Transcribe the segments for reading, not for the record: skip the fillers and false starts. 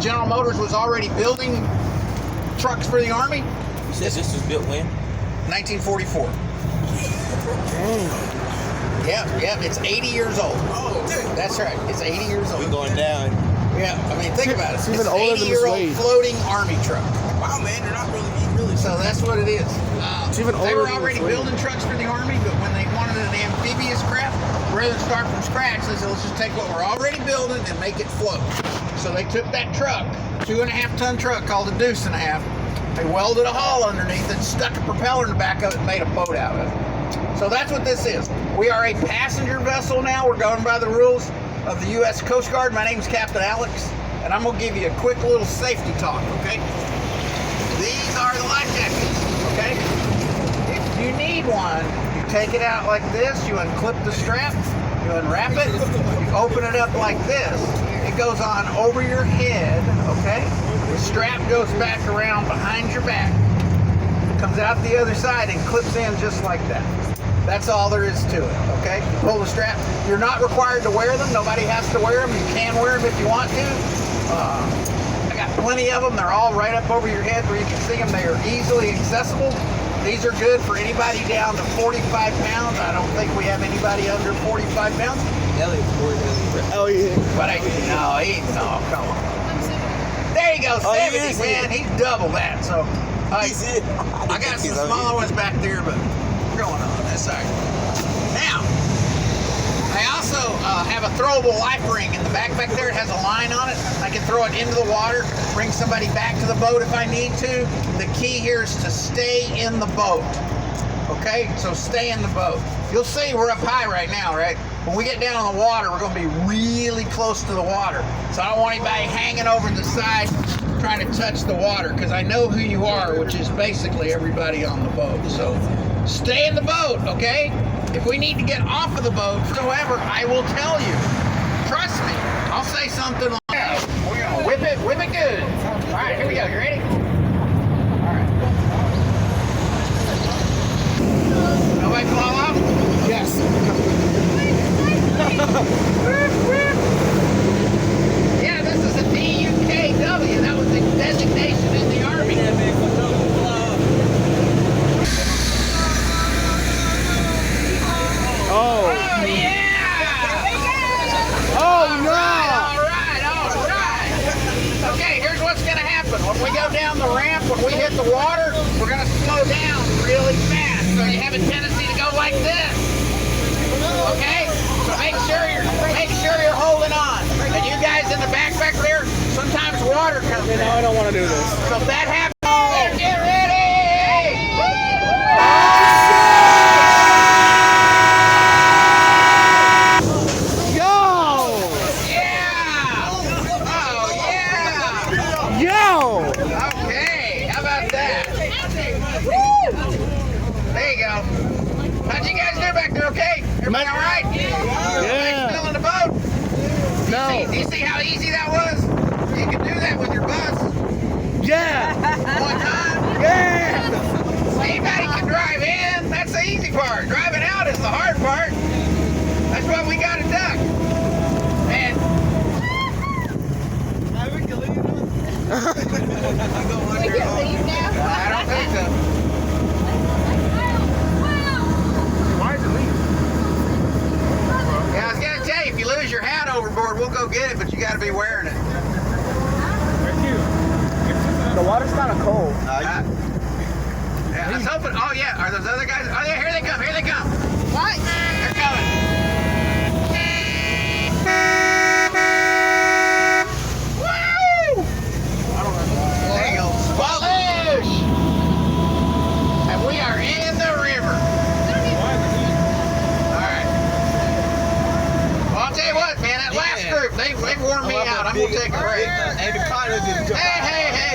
General Motors was already building trucks for the Army. You said this was built when? 1944. Yeah, it's 80 years old. Oh, that's right. It's 80 years old. We're going down. Yeah, I mean, think about it. It's It's even an older than 80-year-old the Slade. floating Army truck. wow, man, they're not really So that's what it is. It's even They older were than the already Slade. building trucks for the Army, but when they wanted an amphibious craft, rather than start from scratch, they said, let's just take what we're already building and make it float. So they took that truck, 2.5-ton truck called a deuce and a half. They welded a hull underneath it, stuck a propeller in the back of it, and made a boat out of it. So that's what this is. We are a passenger vessel now. We're going by the rules of the U.S. Coast Guard. My name's Captain Alex, and I'm going to give you a quick little safety talk, okay? These are the life jackets, okay? If you need one, you take it out like this, you unclip the strap, you unwrap it, you open it up like this. It goes on over your head, okay? The strap goes back around behind your back, comes out the other side and clips in just like that. That's all there is to it, okay? You pull the strap. You're not required to wear them. Nobody has to wear them. You can wear them if you want to. I got plenty of them. They're all right up over your head where you can see them. They are easily accessible. These are good for anybody down to 45 pounds. I don't think we have anybody under 45 pounds. Elliot's bored. Oh yeah. But no, come on. There you go, Oh, 70, he is man. He's double that. So He's it. I got some smaller ones back there, but we're going on this side. Now, I also have a throwable life ring in the back there. It has a line on it. I can throw it into the water, bring somebody back to the boat if I need to. The key here is to stay in the boat. Okay, so stay in the boat. You'll see we're up high right now, right? When we get down on the water, we're going to be really close to the water. So I don't want anybody hanging over the side trying to touch the water, because I know who you are, which is basically everybody on the boat. So stay in the boat, okay? If we need to get off of the boat, however, I will tell you. Trust me. I'll say something like that. We're going to whip it good. All right, here we go. You ready? All right. Nobody fall off? Yes. Yeah, this is a DUKW. That was the designation in the Army. Oh. Oh, yeah! Oh no. All right. Okay, here's what's going to happen. When we go down the ramp, when we hit the water, we're going to slow down really fast. So you have a tendency to go like this. Okay? So make sure you're holding on. And you guys in the back there, sometimes water comes in. No, I don't want to do this. So if that happens, get ready! Yo! Yeah! Oh, yeah! Yo! Okay, how about that? There you go. How'd you guys do back there, okay? Everybody all right? Yeah. Still in the boat? No. Do you see how easy that was? You can do that with your bus. Yeah. One time. Yeah. Anybody can drive in. That's the easy part. Driving out is the hard part. That's what we got to duck. And We can leave now. I don't think so. Why is it leaving? Yeah, I was gonna tell you, if you lose your hat overboard, we'll go get it, but you got to be wearing it. The water's kind of cold. Yeah, I was hoping. Oh yeah, are those other guys? Oh yeah, here they come. Here they come. What? They're coming. Woo! There you go. Squaloosh! And we are in the river. All right. Well, I'll tell you what, man. That last group, they warmed me out. I'm gonna take a break. Hey,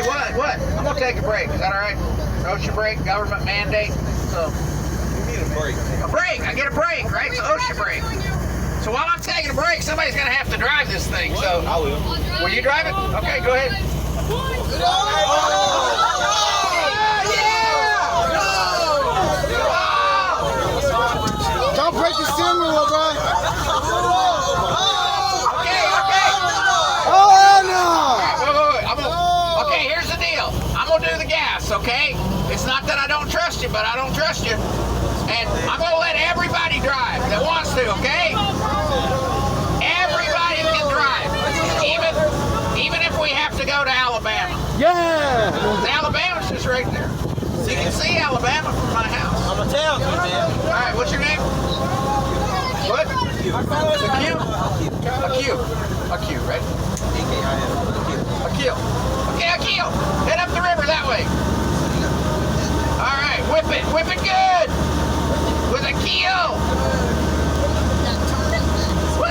what? I'm gonna take a break. Is that all right? OSHA break, government mandate. So You need a break. a break. I get a break, right? It's OSHA break. So while I'm taking a break, somebody's gonna have to drive this thing. So I will. will you drive it? Okay, go ahead. Don't break the steering wheel, bro. Okay. Oh no! Wait. but I don't trust you. And I'm gonna let everybody drive that wants to, okay? Everybody can drive. Even if we have to go to Alabama. Yeah. Alabama's just right there. You can see Alabama from my house. I'm a townsman, man. Alright, what's your name? What? Aq, right? Aq. Okay, Aq. Head up the river that way. Alright, whip it good. With a keel. Woo!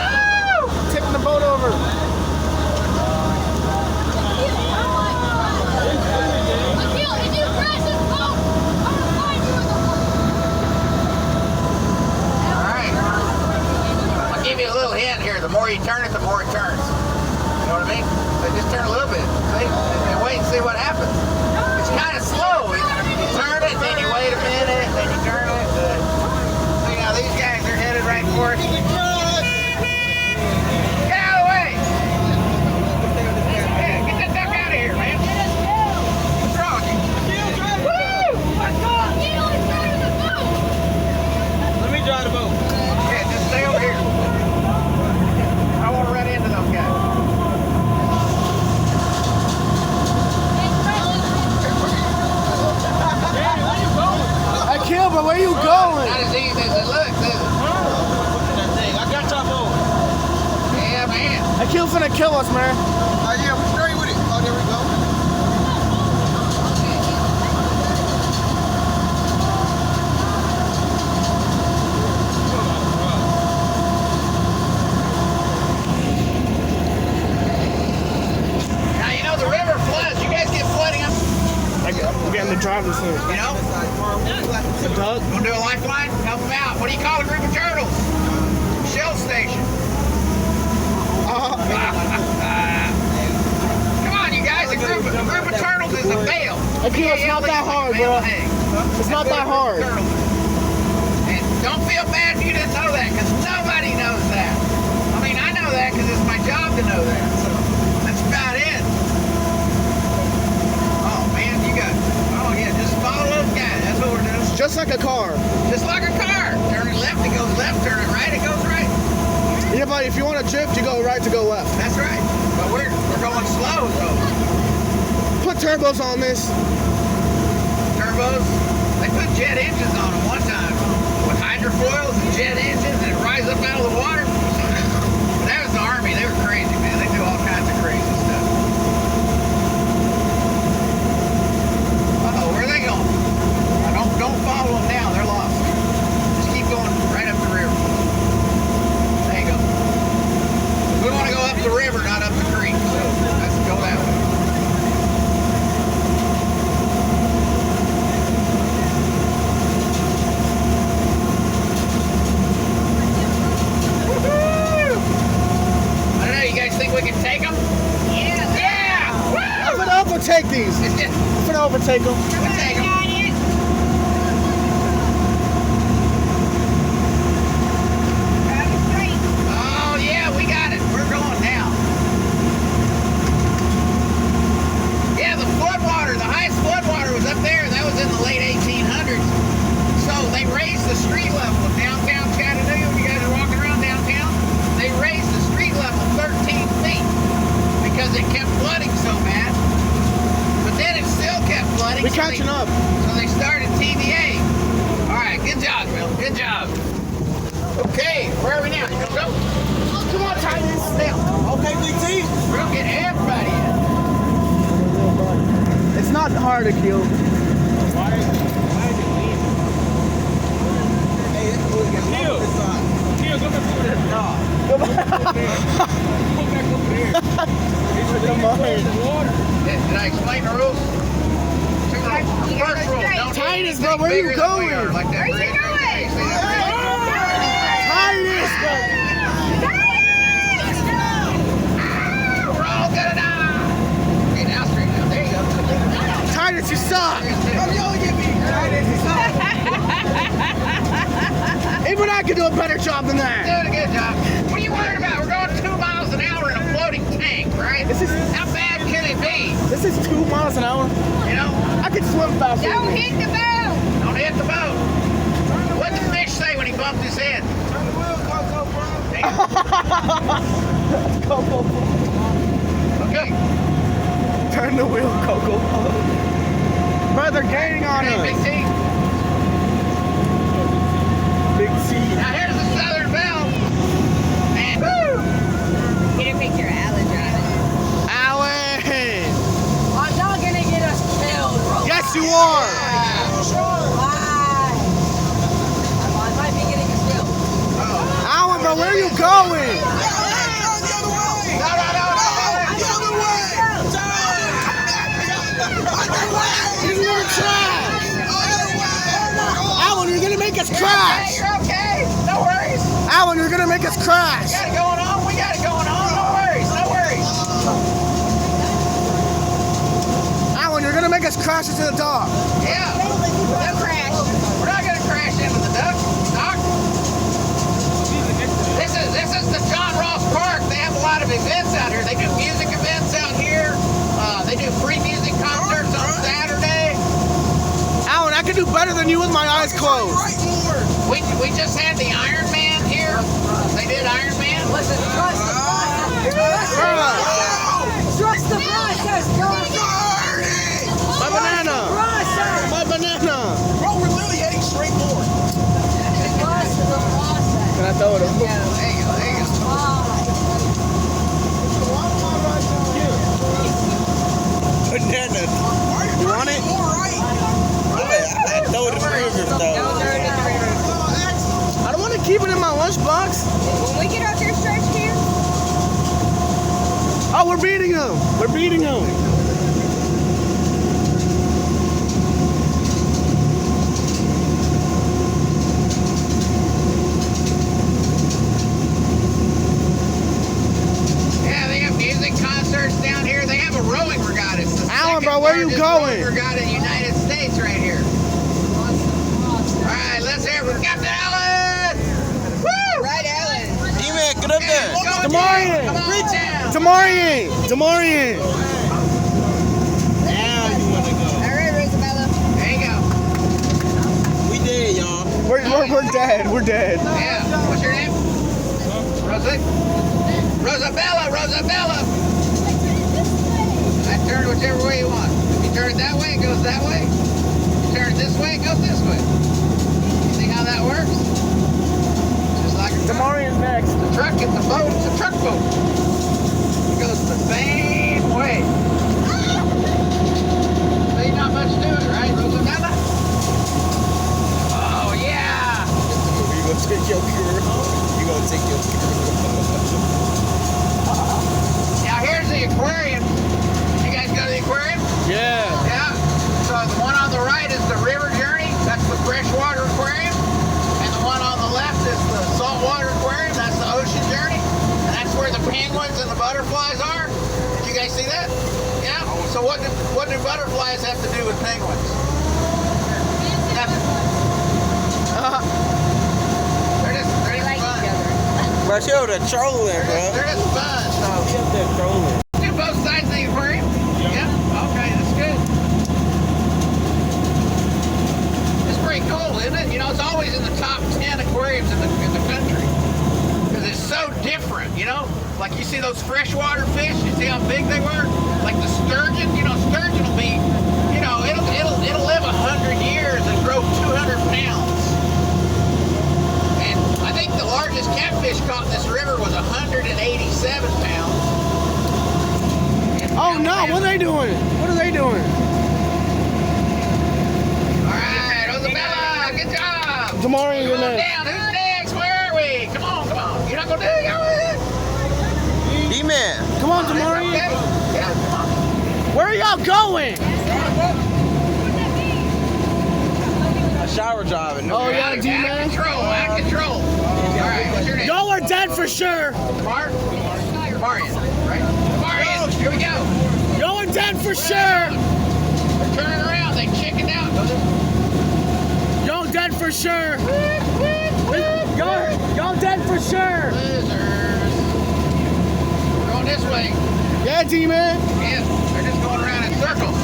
Tipping the boat over. Give you a little hint here. The more you turn it, the more it turns. You know what I mean? They just turn a little bit. See? And wait and see what happens. It's kind of slow. You turn it, then you wait a minute, then you turn it. See, now these guys are headed right for it. Get out of the way! Yeah, get that duck out of here, man. What's wrong with you? Woo! Let me drive the boat. Yeah, just stay over here. I want to run into those guys. I kill, but where you going? Not as easy as it looks, is it? I got your boat. Yeah, man. I kill finna kill us, man. Yeah, we're straight with it. Oh, there we go. Now, you know the river floods. You guys get flooding up, I'm getting the driver's seat. you know? The duck. Want to do a lifeline? Help them out. What do you call a group of turtles? Shell station. Come on, you guys. A group of turtles is a bale. Okay, it's not that hard, bro. It's not that hard. And don't feel bad if you didn't know that, because nobody knows that. I mean, I know that because it's my job to know that. So that's about it. Oh man, you got. Oh yeah, just follow those guys. That's what we're doing. Just like a car. Just like a car. Turn it left, it goes left. Turn it right, it goes right. Yeah, but if you want to drift, you go right to go left. That's right. But we're going slow though. Put turbos on this. Turbos. They put jet engines on them one time with hydrofoils and jet engines, and it rise up out of the water. But that was the Army. They were crazy, man. They do all kinds of crazy stuff. Uh-oh, where are they going? Don't follow them now. They're lost. Just keep going right up the river. There you go. We want to go up the river, not up the creek. So let's go that way. I don't know. You guys think we can take them? Yeah. Yeah. Woo! I'm gonna overtake these. I'm gonna overtake them. We'll take 'em. Oh yeah, we got it. We're going now. Yeah, the floodwater, the highest floodwater was up there. That was in the late 1800s. So they raised the street level of downtown Chattanooga. When you guys are walking around downtown, they raised the street level 13 feet because it kept flooding so bad. But then it still kept flooding. We're catching up. So they started TVA. All right, good job, Bill. Good job. Okay, where are we now? You gonna go? Come on, Titus. Now. Okay, BT. We're gonna get everybody in. It's not hard to kill. Hey, it's cool to get low this side. Go back over there. No. Go back over there. Come on. Did I explain the rules? First rule, don't do Titus, anything bro, where you bigger than we going? are, like that Where you bridge. going? See that Titus, bro. bridge? We're all gonna die. Okay, now straighten out. There you go. Titus, you suck. Here's two. Don't yell at me. Even I can do a better job than that. Doing a good job. What are you worried about? We're going 2 miles an hour in a floating tank, right? How bad can it be? This is 2 miles an hour. You know? I could swim faster. Don't than hit this. the boat. Don't hit the boat. What did the fish say when he bumped his head? Turn the wheel, Coco, bro. Okay. Turn the wheel, Coco. Bro, they're gaining on Hey, Big us. T. Big T. Now here's the Southern Belle. And woo! Get a picture of Alan driving. Alan! I'm not gonna get us killed, bro. Yes, you are! Why? I might be getting us killed. Alan, bro, where are you going? You're gonna crash! Alan, you're gonna make us Hey, crash! you're okay. No worries. Alan, you're gonna make us crash! We got it going on. We got it going on. No worries. No worries. Alan, you're gonna make us crash into the dock. Yeah. No crash. We're not gonna crash into the dock. This is the John Ross Park. They have a lot of events out here. They do music events out here. They do free music concerts on Saturday. Alan, I can do better than you with my eyes closed. We just had the Iron Man here. They did Iron Man. Listen, trust the process. Trust the process, guys. My banana! Process. My banana! Bro, we're literally heading straight north. Trust the process. Can I throw it? There you go. There you go. Banana. You want it? I throw it in the river, though. I don't want to keep it in my lunchbox. When we get out there, stretch here. Oh, we're beating him. We're beating him. Yeah, they have music concerts down here. They have a rowing regatta. It's the Alan, second bro, where you largest going? rowing regatta in the United States right here. All right, let's hear it from Captain Allen. Woo! Right, Alan. D-Man, get up there. Go, Demarian. Come on down. Demarian. Demarian. Now you want to go. All right, Rosabella. There you go. We dead, y'all. We're dead. We're dead. Yeah. What's your name? Rosie? Rosabella. Rosabella. I turn it whichever way you want. If you turn it that way, it goes that way. If you turn it this way, it goes this way. You see how that works? Just like a truck. Demarian's next. The truck gets a boat. It's a truck boat. It goes the same way. See, not much to it, right, Rosabella? Oh, yeah. You gonna take your girl. You gonna take your girl. Now, here's the aquarium. You guys go to the aquarium? Yeah. Yeah. So the one on the right is the river journey. That's the freshwater aquarium. And the one on the left is the saltwater aquarium. That's the ocean journey. And that's where the penguins and the butterflies are. Did you guys see that? Yeah. So what do butterflies have to do with penguins? Nothing. They're just Like fun. each other. Bro, she over there trolling, bro. They're just fun. So She up there trolling. do both sides of the aquarium. Yeah. Okay, that's good. It's pretty cool, isn't it? You know, it's always in the top 10 aquariums in the country because it's so different. You know, like you see those freshwater fish. You see how big they were. Like the sturgeon. You know, sturgeon will be. You know, it'll live 100 years and grow 200 pounds. And I think the largest catfish caught in this river was 187 pounds. Oh no, what are they doing? What are they doing? All right, Rosabella, good job. Demarian, you're Come on next. down. Who's next? Where are we? Come on. You're not gonna do it. D-Man. Come on, Okay. Demarian. Yeah, come on. Where are y'all going? A shower driving. Oh, yeah, Out D-Man. control. Out control. All right, what's your name? Y'all are dead for sure. Mark? Marion, right? Marion, here we go. Y'all are dead for sure. They're turning around. They chickened out. Y'all dead for sure. Y'all dead for sure. Losers. We're going this way. Yeah, D-Man. Yeah, they're just going around in circles.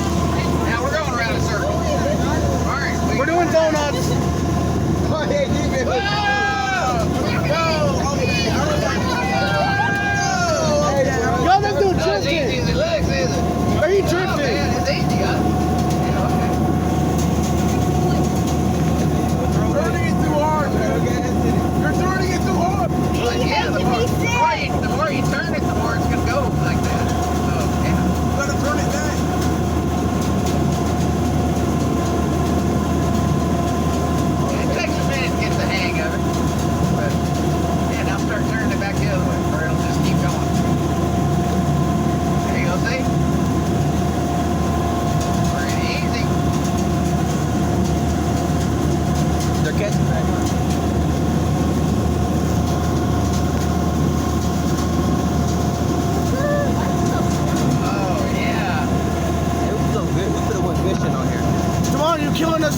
Now we're going around in circles. All right. We're doing donuts.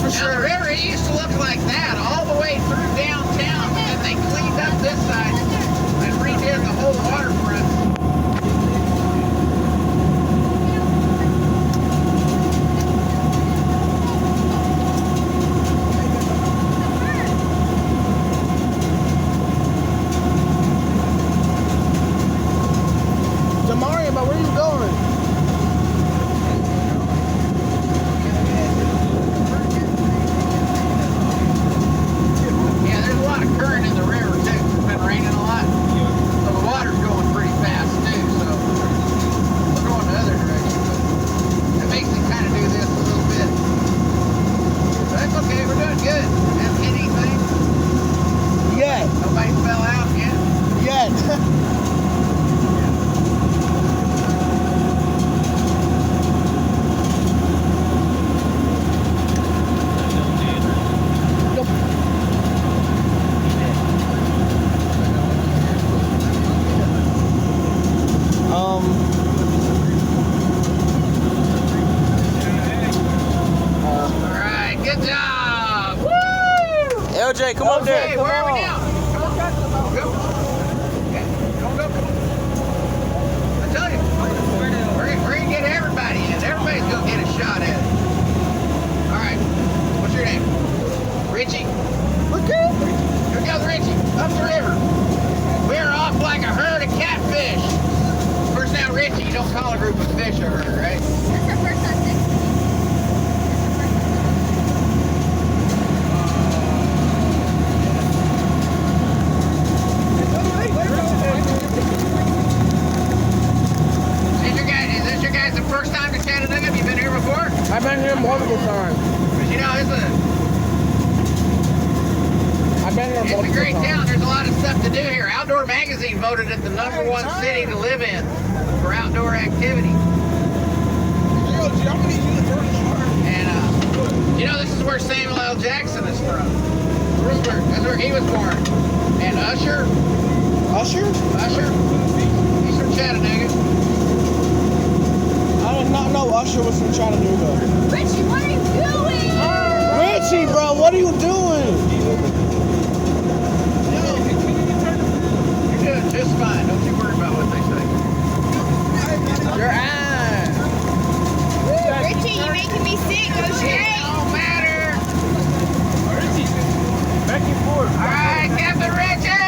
for Now, the sure. river, it used to look like that all the way through downtown, and then they cleaned up this side and redid the whole waterfront. Demario, but where are you going? Yeah, there's a lot of current in the river too. It's been raining a lot, so the water's going pretty fast too. So we're going the other direction, but it makes me kind of do this a little bit. But that's okay. We're doing good. Haven't hit anything. Yet. Nobody fell out yet. Yet. All right, good job. Woo! LJ, come up Okay, there. where are we now? Go. Okay, don't go. I tell you, we're gonna get everybody in. Everybody's gonna get a shot at it. All right, what's your name? Richie. Okay. Here goes Richie up the river. We're off like a herd of catfish. Of course, now Richie, you don't call a group of fish a herd, right? That's our first time fixing it. Is this your guys the first time to Chattanooga? Have you been here before? I've been here multiple times. 'Cause you know, I've been here it's a multiple great times. town. There's a lot of stuff to do here. Outdoor Magazine voted it the #1 city to live in for outdoor activity. And you know, this is where Samuel L. Jackson is from. Rupert, that's where he was born. And Usher, Usher? he's from Chattanooga. I did not know Usher was from Chattanooga. Richie, what are you doing? Richie, bro, what are you doing? You're doing just fine. Don't you worry about what they say. Your eye. Richie, you're making me sick. Go It straight. don't matter. Back and forth. All right, Captain Richie.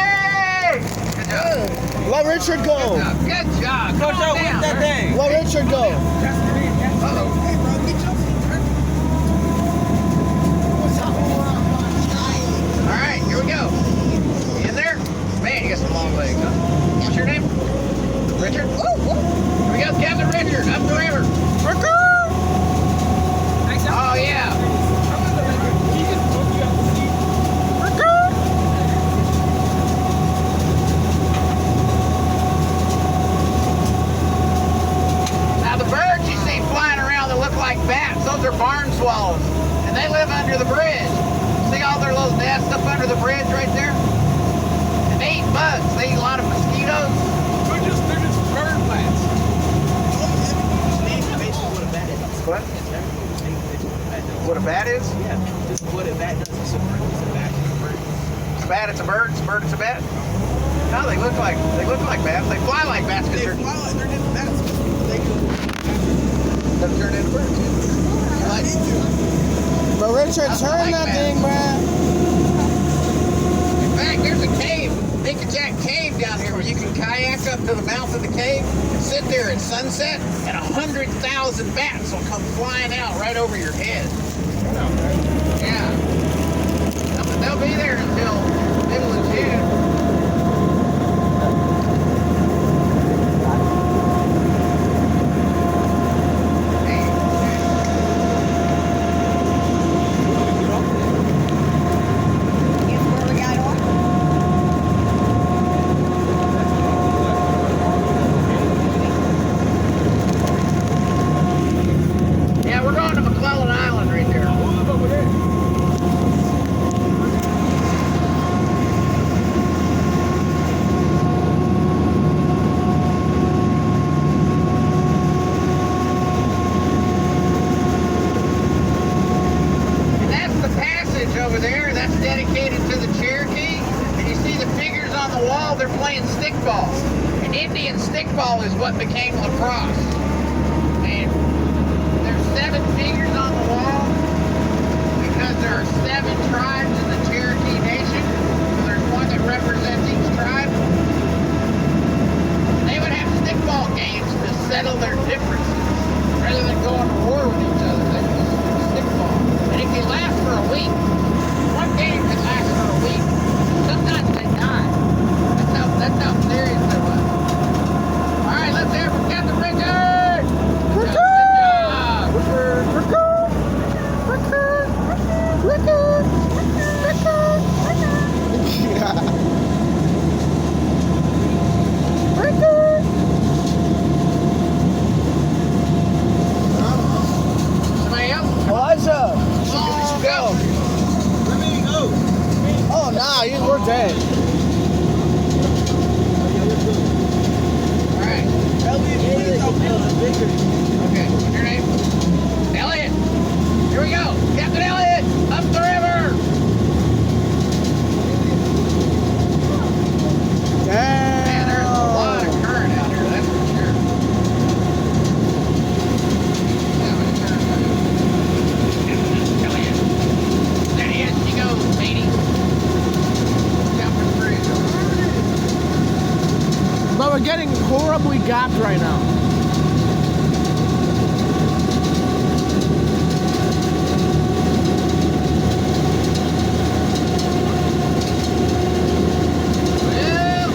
Good job. Let Richard go. Good job. Coach, Come out on with down. that thing. Let Richard go. Uh-oh. All right, here we go. In there? Man, you got some long legs, huh? What's your name? Richard? Here we go, Captain Richard, up the river. Oh, yeah. Now, the birds you see flying around that look like bats, those are barn swallows, and they live under the bridge. See all their little nests up under the bridge right there? And they eat bugs. They eat a lot of mosquitoes. They're just bird plants. What? What a bat is? Yeah, just what a bat does. It's a bird. It's a bat. It's a bird. It's a bat, it's a bird, it's a bird, it's a bat. No, they look like bats. They fly like bats because They they're fly like they're different bats. They they'll turn into birds. Like, But Richard, turn that thing, bruh. in fact, there's a cave, Nickajack Cave down here where you can kayak up to the mouth of the cave and sit there at sunset, and 100,000 bats will come flying out right over your head. Yeah. They'll be there until middle of June. Guess where we got on? Yeah, we're going to McClellan Island right there. And that's Indian stickball is what became lacrosse. And there's 7 figures on the wall because there are 7 tribes in the Cherokee Nation. So there's one that represents each tribe. They would have stickball games to settle their differences rather than going to war with each other. They would just do stickball. And it can last for a week. One game can last for a week. Sometimes they die. That's how serious they were. All right, let's hear from Captain Richard. Good job. Somebody else? Elijah! Oh, go. Let me go. Oh, nah, we're dead. All right. Elliot, please don't build a bigger. Okay, what's your name? Elliot. Here we go. Captain Elliot, up the river. Man, there's a lot of current out here, that's for sure. Yeah, but it's current out here. Elliot. There he is. She goes, lady. Jumping through. But we're getting horribly gapped right now. Well.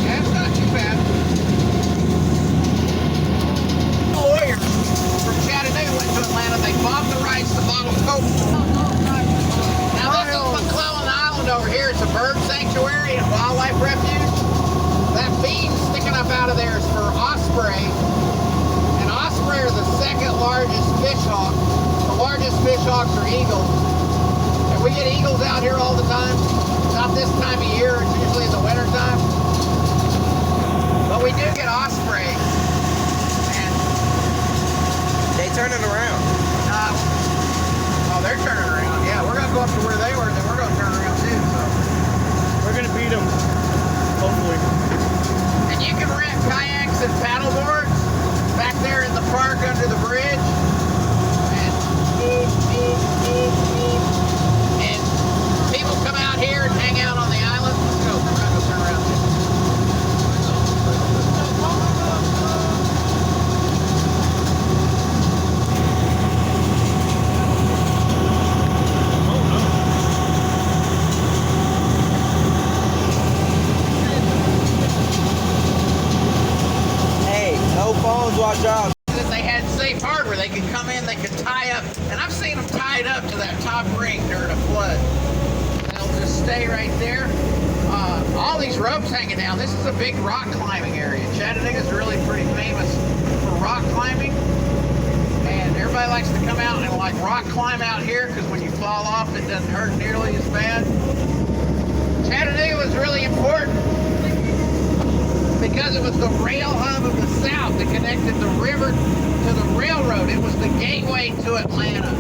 Yeah, it's not too bad. Lawyers from Chattanooga went to Atlanta. They bombed the rights to bottle Coke. Now this is McClellan Island over here. It's a bird sanctuary and wildlife refuge. That beam sticking up out of there is for osprey. And osprey are the second largest fish hawk. The largest fish hawks are eagles. And we get eagles out here all the time. Not this time of year. It's usually in the winter time. But we do get osprey. And They turning around. oh, they're turning around. Yeah, we're gonna go up to where they were, then we're gonna turn around too. So, We're gonna beat them. Hopefully. and you can rent kayaks and paddle boards back there in the park under the bridge. And people come out here and hang out on the island. Let's go. We're gonna go turn around too. Hey, no phones while driving. That they had safe harbor, they could come in, they could tie up, and I've seen them tied up to that top ring during a flood. They'll just stay right there. All these ropes hanging down. This is a big rock climbing area. Chattanooga's really pretty famous for rock climbing, and everybody likes to come out and like rock climb out here because when you fall off, it doesn't hurt nearly as bad. Chattanooga was really important because it was the rail hub of the South that connected the river to the railroad. It was the gateway to Atlanta.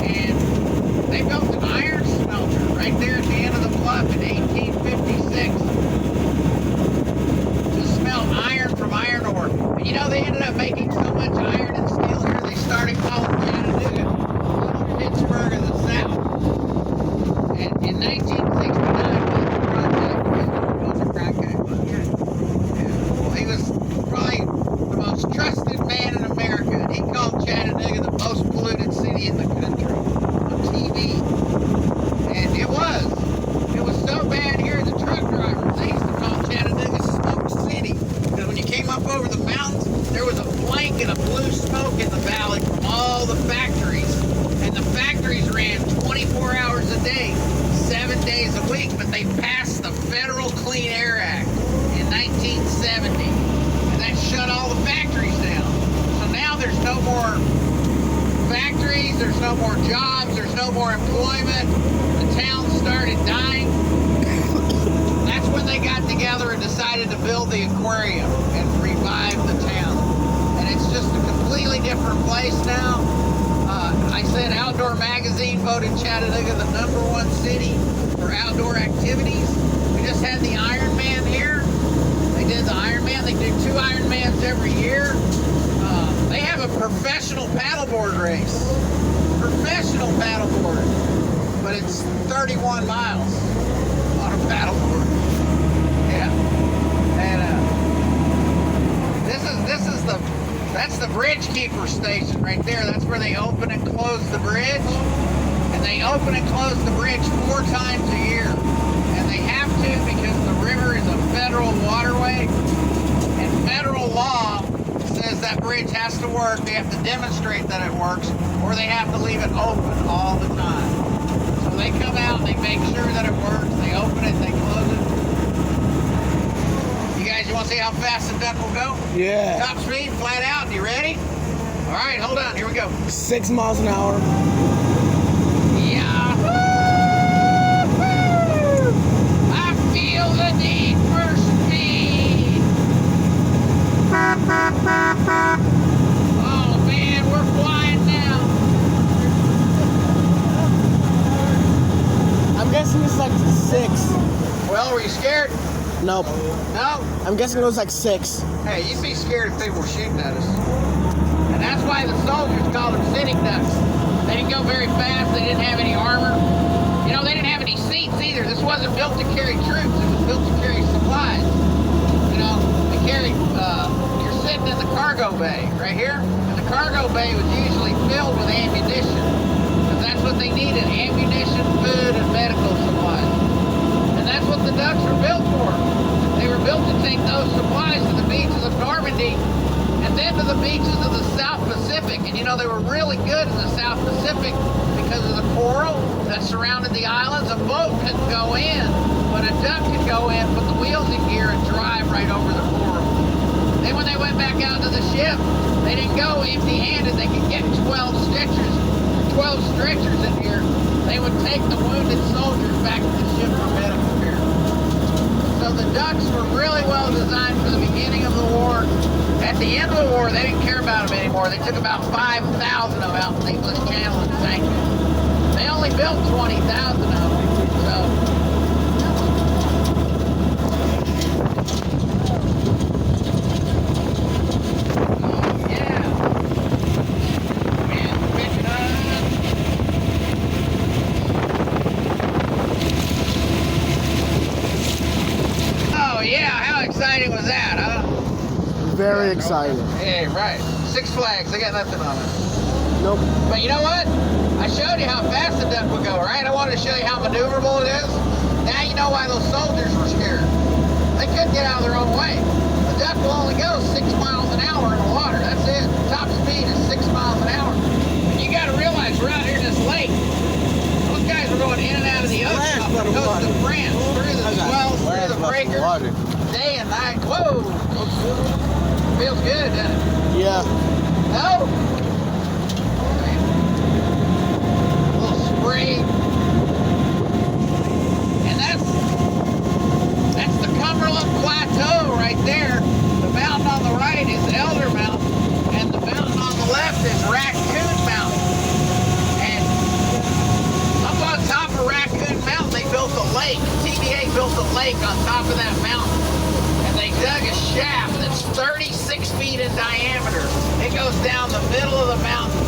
And they built an iron smelter right there at the end of the bluff in 1856 to smelt iron from iron ore. And you know, they ended up making so much iron and steel here, they started calling Chattanooga Pittsburgh of the South. And in 1969, he was probably the most trusted man in America. He called Chattanooga the most polluted city in the country on TV. And it was so bad here, the truck drivers, they used to call Chattanooga Smoke City. Because when you came up over the mountains, there was a blanket of blue smoke in the valley from all the factories. And the factories ran 24 hours a day, 7 days a week, but they passed the Federal Clean Air Act in 1970. And that shut all the factories down. So now there's no more factories, there's no more jobs, there's no more employment. The town started dying. That's when they got together and decided to build the aquarium and revive the town. And it's just a completely different place now. I said Outdoor Magazine voted Chattanooga the #1 city for outdoor activities. We just had the Ironman here. They did the Ironman. They do 2 Ironmans every year. They have a professional paddleboard race. Professional paddleboard. But it's 31 miles on a paddleboard. Yeah. And that's the bridge keeper station right there. That's where they open and close the bridge. And they open and close the bridge 4 times a year. And they have to because the river is a federal waterway. And federal law says that bridge has to work. They have to demonstrate that it works, or they have to leave it open all the time. So they come out, they make sure that it works, they open it, they close it. You want to see how fast the duck will go? Yeah. Top speed, flat out. You ready? All right, hold on. Here we go. 6 miles an hour. Yeah. I feel the need for speed. Oh man, we're flying now. I'm guessing it's like 6. Well, were you scared? Nope. No? I'm guessing it was like 6. Hey, you'd be scared if people were shooting at us. And that's why the soldiers called them sitting ducks. They didn't go very fast. They didn't have any armor. You know, they didn't have any seats either. This wasn't built to carry troops. It was built to carry supplies. You know, they carried, you're sitting in the cargo bay right here. And the cargo bay was usually filled with ammunition. Because that's what they needed, ammunition, food, and medical supplies. And that's what the ducks were built for. They were built to take those supplies to the beaches of Normandy and then to the beaches of the South Pacific. And you know, they were really good in the South Pacific because of the coral that surrounded the islands. A boat couldn't go in, but a duck could go in, put the wheels in gear, and drive right over the coral. Then when they went back out to the ship, they didn't go empty-handed. They could get 12 stretchers in here. They would take the wounded soldiers back to the ship for medical care. So the ducks were really well designed for the beginning of the war. At the end of the war, they didn't care about them anymore. They took about 5,000 of them out in the English Channel and sank them. They only built 20,000 of them. So. Exciting was that, huh? Very exciting. Yeah, right. Six Flags, they got nothing on it. Nope. But you know what? I showed you how fast the duck would go, right? I wanted to show you how maneuverable it is. Now you know why those soldiers were scared. They couldn't get out of their own way. The duck will only go 6 miles an hour in the water. That's it. Top speed is 6 miles an hour. And you got to realize we're out here in this lake. Those guys were going in and out of the ocean off the coast of France, through the swells, through the breakers. Day and night. Whoa! Feels good, doesn't it? Yeah. No? A little spray. And that's the Cumberland Plateau right there. The mountain on the right is Elder Mountain, and the mountain on the left is Raccoon Mountain. And up on top of Raccoon Mountain, they built a lake. TVA built a lake on top of that mountain. They dug a shaft that's 36 feet in diameter. It goes down the middle of the mountain,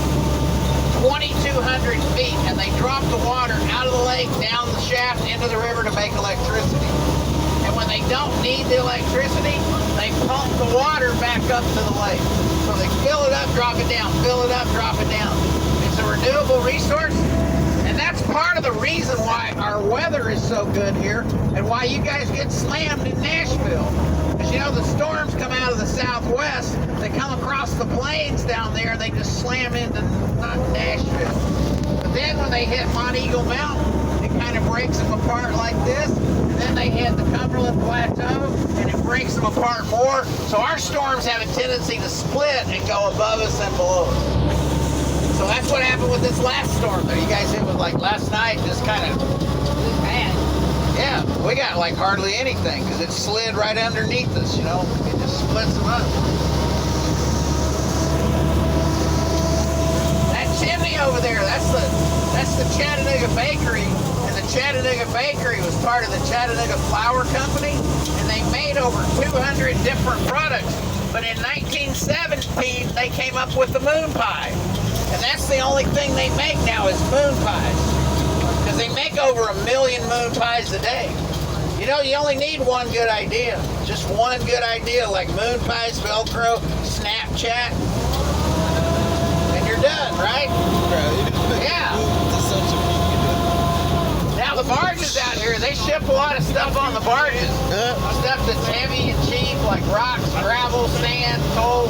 2,200 feet, and they drop the water out of the lake, down the shaft, into the river to make electricity. And when they don't need the electricity, they pump the water back up to the lake. So they fill it up, drop it down, fill it up, drop it down. It's a renewable resource. And that's part of the reason why our weather is so good here and why you guys get slammed in Nashville. Because you know the storms come out of the southwest, they come across the plains down there and they just slam into Nashville. But then when they hit Monteagle Mountain, it kind of breaks them apart like this. And then they hit the Cumberland Plateau and it breaks them apart more. So our storms have a tendency to split and go above us and below us. So that's what happened with this last storm there. You guys hit with like last night, just kind of bad. Yeah, we got like hardly anything because it slid right underneath us, you know. It just splits them up. That chimney over there. That's the Chattanooga Bakery, and the Chattanooga Bakery was part of the Chattanooga Flour Company, and they made over 200 different products. But in 1917, they came up with the moon pie, and that's the only thing they make now is moon pies, because they make over 1 million moon pies a day. You know, you only need one good idea, just one good idea, like moon pies, Velcro, Snapchat, and you're done, right? Yeah. Now the barges out here, they ship a lot of stuff on the barges. Stuff that's heavy and cheap, like rocks, gravel, sand, coal,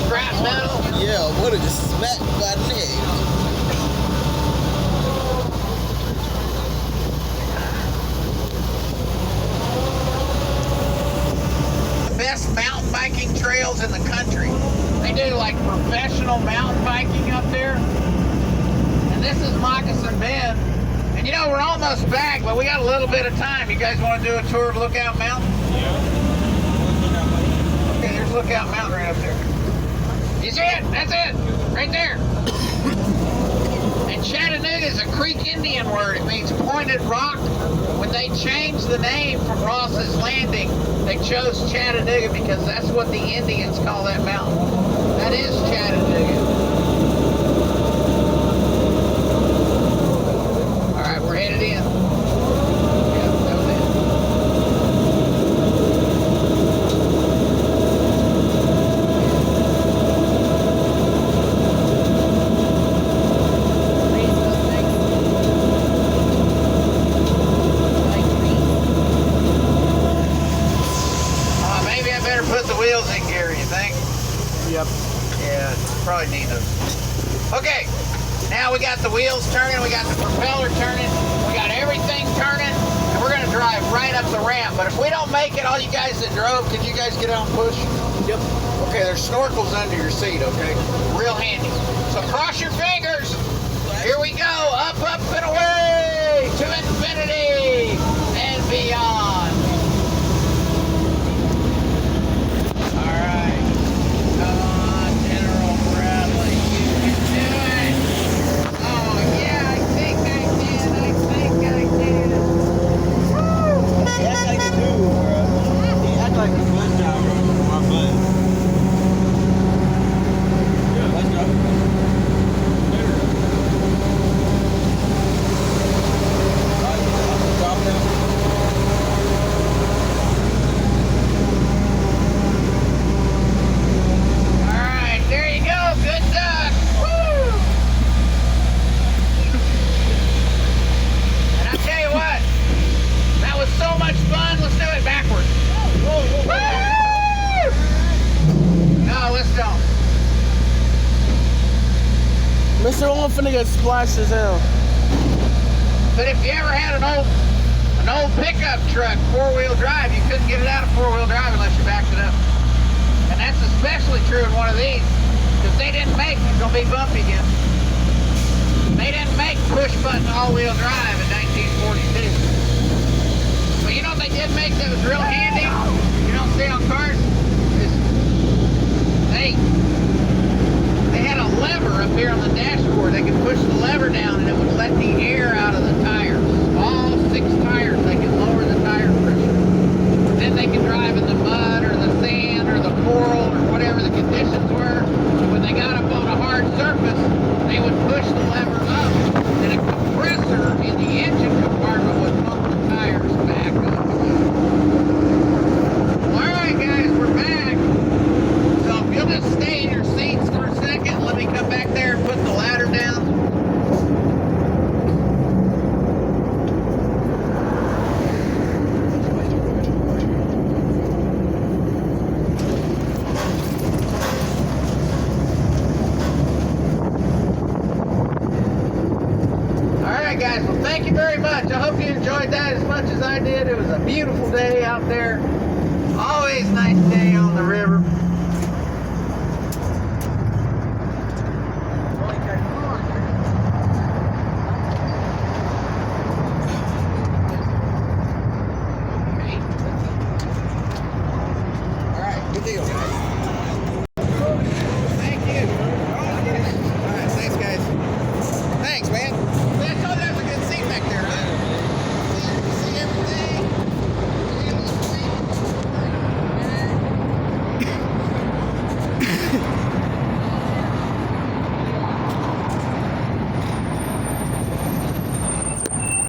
scrap metal. Yeah, what a just smack by the neck. Best mountain biking trails in the country. They do like professional mountain biking up there. And this is Moccasin Bend. And you know, we're almost back, but we got a little bit of time. You guys want to do a tour of Lookout Mountain? Yeah. Okay, there's Lookout Mountain right up there. You see it? That's it. Right there. And Chattanooga is a Creek Indian word. It means pointed rock. When they changed the name from Ross's Landing, they chose Chattanooga because that's what the Indians call that mountain. That is Chattanooga. All right, we're headed in. Yeah, that was it. Maybe I better put the wheels in gear, you think? Yep. Yeah, probably need those. Okay, now we got the wheels turning, we got the propeller turning, we got everything turning, and we're gonna drive right up the ramp. But if we don't make it, all you guys that drove, could you guys get out and push? Yep. Okay, there's snorkels under your seat, okay? Real handy. So cross your fingers. Here we go, up, up, and away to infinity and beyond. All right. Come on, General Bradley. You can do it. Oh, yeah, I think I did. Woo! He act like a dude, bro. He act like a bus driver on my bus. Yeah, bus driver. Mr. Owen finna get splashed as hell. But if you ever had an old pickup truck, four-wheel drive, you couldn't get it out of four-wheel drive unless you backed it up. And that's especially true in one of these, because they didn't make, it's gonna be bumpy again. They didn't make push-button all-wheel drive in 1942. But you know what they did make that was real handy? You don't see on cars? They had a lever up here on the dashboard. They could push the lever down and it would let the air out of the tires. All 6 tires, they could lower the tire pressure. Then they could drive in the mud or the sand or the coral or whatever the conditions were. When they got up on a hard surface, they would push the lever up and a compressor in the engine compartment would pump the tires back up. Alright guys, we're back. So if you'll just stay in your seats for a second, let me come back there and put the ladder down. Alright guys, well thank you very much. I hope you enjoyed that as much as I did. It was a beautiful day out there. Always nice day.